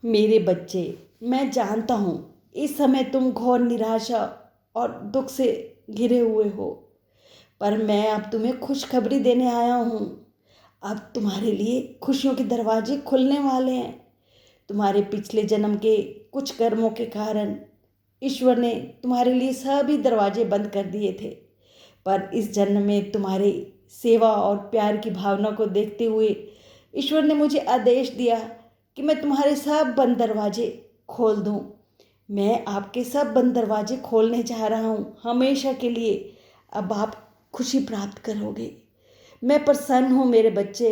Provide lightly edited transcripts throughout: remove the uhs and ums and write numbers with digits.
मेरे बच्चे, मैं जानता हूँ इस समय तुम घोर निराशा और दुख से घिरे हुए हो, पर मैं अब तुम्हें खुशखबरी देने आया हूँ। अब तुम्हारे लिए खुशियों के दरवाजे खुलने वाले हैं। तुम्हारे पिछले जन्म के कुछ कर्मों के कारण ईश्वर ने तुम्हारे लिए सभी दरवाजे बंद कर दिए थे, पर इस जन्म में तुम्हारी सेवा और प्यार की भावना को देखते हुए ईश्वर ने मुझे आदेश दिया कि मैं तुम्हारे सब बंद दरवाजे खोल दूं। मैं आपके सब बंद दरवाजे खोलने जा रहा हूँ हमेशा के लिए। अब आप खुशी प्राप्त करोगे। मैं प्रसन्न हूँ मेरे बच्चे।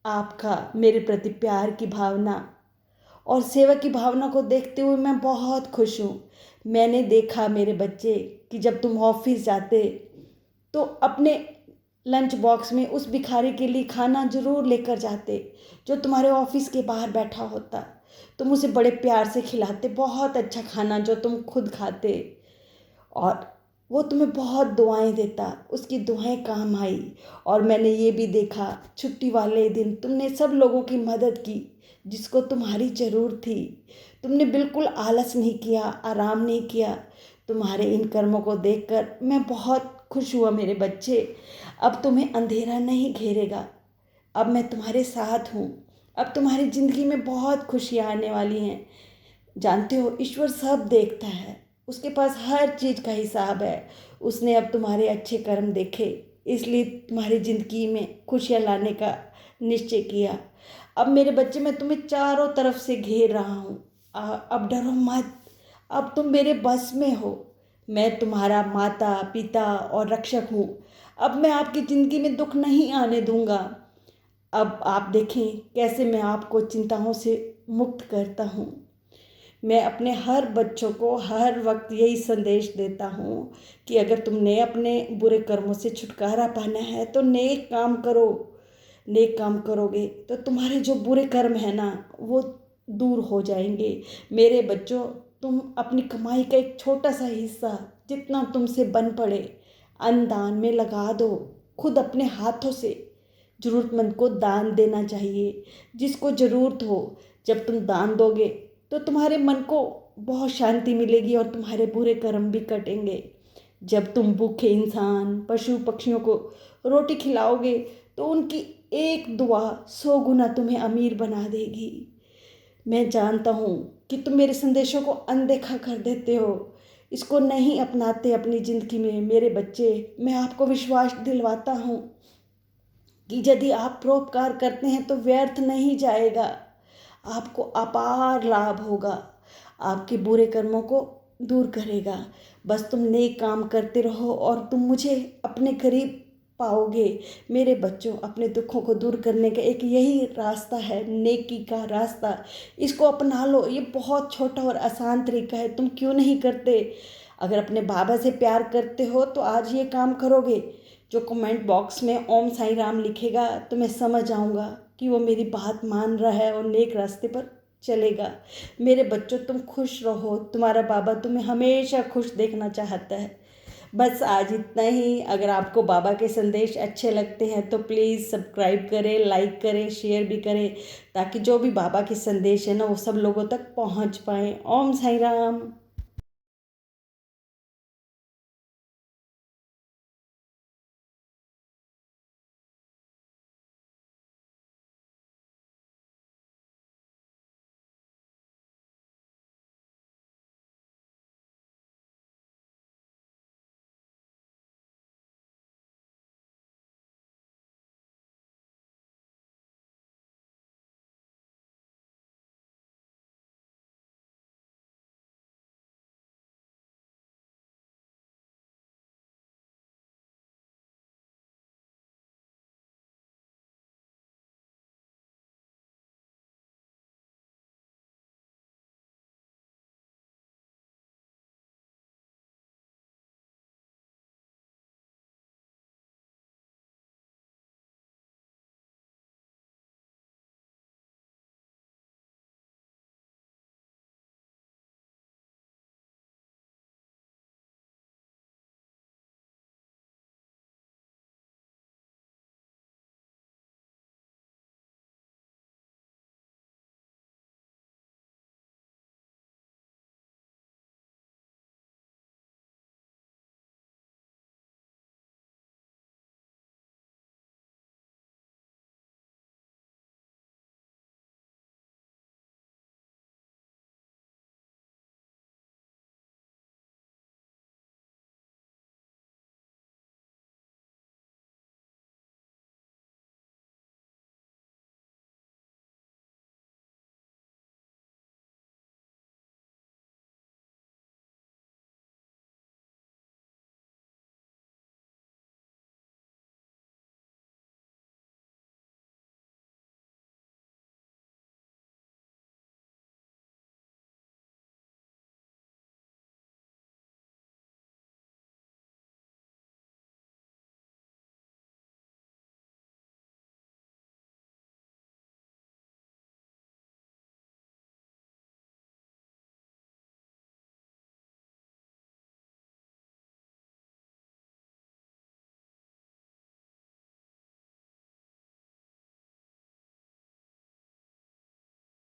आपका मेरे प्रति प्यार की भावना और सेवा की भावना को देखते हुए मैं बहुत खुश हूँ। मैंने देखा मेरे बच्चे कि जब तुम ऑफिस जाते तो अपने लंच बॉक्स में उस भिखारी के लिए खाना जरूर लेकर जाते जो तुम्हारे ऑफिस के बाहर बैठा होता। तुम उसे बड़े प्यार से खिलाते, बहुत अच्छा खाना जो तुम खुद खाते, और वो तुम्हें बहुत दुआएं देता। उसकी दुआएं काम आई। और मैंने ये भी देखा छुट्टी वाले दिन तुमने सब लोगों की मदद की जिसको तुम्हारी ज़रूरत थी। तुमने बिल्कुल आलस नहीं किया, आराम नहीं किया। तुम्हारे इन कर्मों को देखकर मैं बहुत खुश हुआ मेरे बच्चे। अब तुम्हें अंधेरा नहीं घेरेगा। अब मैं तुम्हारे साथ हूँ। अब तुम्हारी ज़िंदगी में बहुत खुशियाँ आने वाली हैं। जानते हो, ईश्वर सब देखता है। उसके पास हर चीज़ का हिसाब है। उसने अब तुम्हारे अच्छे कर्म देखे, इसलिए तुम्हारी ज़िंदगी में खुशियाँ लाने का निश्चय किया। अब मेरे बच्चे, मैं तुम्हें चारों तरफ से घेर रहा हूँ। अब डरो मत। अब तुम मेरे बस में हो। मैं तुम्हारा माता पिता और रक्षक हूँ। अब मैं आपकी ज़िंदगी में दुख नहीं आने दूंगा। अब आप देखें कैसे मैं आपको चिंताओं से मुक्त करता हूँ। मैं अपने हर बच्चों को हर वक्त यही संदेश देता हूँ कि अगर तुमने अपने बुरे कर्मों से छुटकारा पाना है तो नेक काम करो। नेक काम करोगे तो तुम्हारे जो बुरे कर्म है ना, वो दूर हो जाएंगे। मेरे बच्चों, तुम अपनी कमाई का एक छोटा सा हिस्सा जितना तुमसे बन पड़े अन्नदान में लगा दो। खुद अपने हाथों से ज़रूरतमंद को दान देना चाहिए, जिसको ज़रूरत हो। जब तुम दान दोगे तो तुम्हारे मन को बहुत शांति मिलेगी और तुम्हारे बुरे कर्म भी कटेंगे। जब तुम भूखे इंसान पशु पक्षियों को रोटी खिलाओगे तो उनकी एक दुआ 100 गुना तुम्हें अमीर बना देगी। मैं जानता हूँ कि तुम मेरे संदेशों को अनदेखा कर देते हो, इसको नहीं अपनाते अपनी ज़िंदगी में। मेरे बच्चे, मैं आपको विश्वास दिलवाता हूँ कि यदि आप परोपकार करते हैं तो व्यर्थ नहीं जाएगा। आपको अपार लाभ होगा। आपके बुरे कर्मों को दूर करेगा। बस तुम नेक काम करते रहो और तुम मुझे अपने करीब पाओगे। मेरे बच्चों, अपने दुखों को दूर करने का एक यही रास्ता है, नेकी का रास्ता। इसको अपना लो। ये बहुत छोटा और आसान तरीका है। तुम क्यों नहीं करते? अगर अपने बाबा से प्यार करते हो तो आज ये काम करोगे। जो कमेंट बॉक्स में ओम साईं राम लिखेगा तो मैं समझ आऊँगा कि वो मेरी बात मान रहा है और नेक रास्ते पर चलेगा। मेरे बच्चों, तुम खुश रहो। तुम्हारा बाबा तुम्हें हमेशा खुश देखना चाहता है। बस आज इतना ही। अगर आपको बाबा के संदेश अच्छे लगते हैं तो प्लीज़ सब्सक्राइब करें, लाइक करें, शेयर भी करें, ताकि जो भी बाबा के संदेश है ना वो सब लोगों तक पहुंच पाएँ। ओम साईं राम।